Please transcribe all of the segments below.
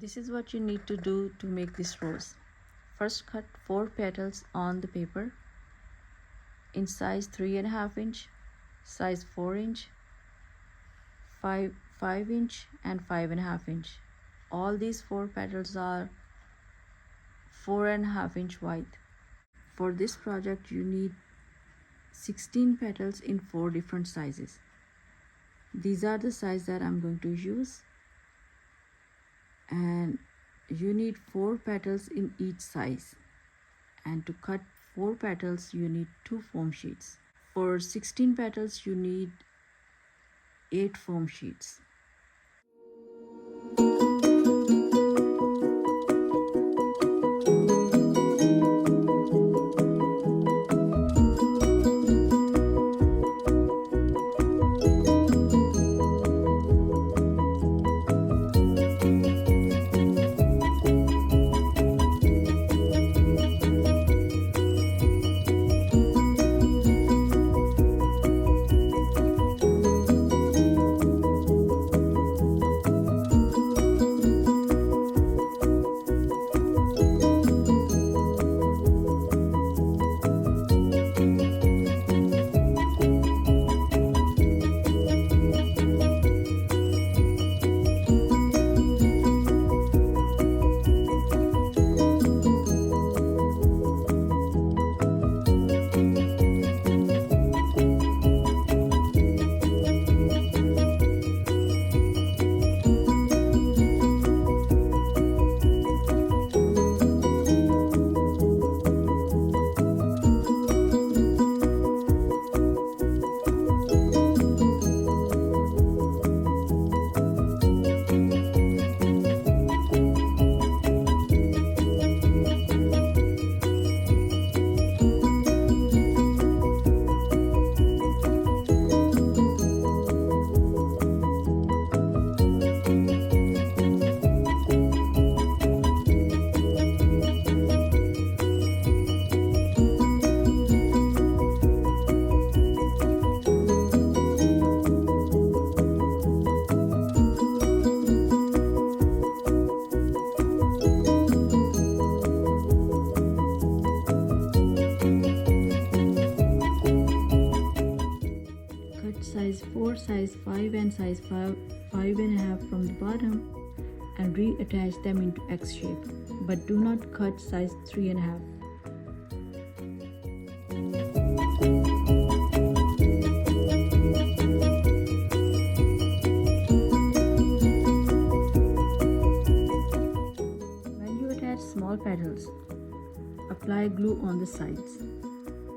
This is what you need to do to make this rose. First, cut 4 petals on the paper in size 3.5 inch, size 4 inch, 5 inch and 5.5 inch. All these 4 petals are 4.5 inch wide. For this project you need 16 petals in 4 different sizes. These are the size that I'm going to use, and you need 4 petals in each size, and to cut 4 petals you need 2 foam sheets. For 16 petals you need 8 foam sheets. Size 4, size 5 and size 5.5 from the bottom and reattach them into X shape, but do not cut size 3.5. When you attach small petals, apply glue on the sides.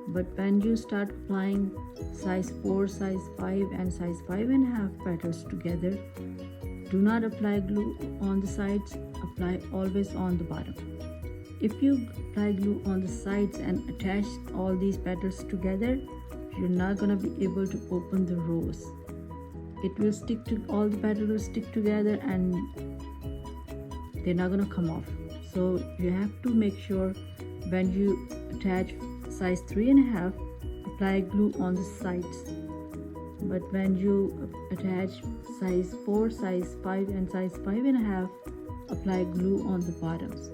But when you start applying size 4, size 5 and size 5.5 petals together, do not apply glue on the sides, apply always on the bottom. If you apply glue on the sides and attach all these petals together, you're not going to be able to open the rose. It will stick to, all the petals will stick together and they're not going to come off. So you have to make sure when you attach size 3.5, apply glue on the sides, but when you attach size 4, size 5 and size 5.5, apply glue on the bottoms.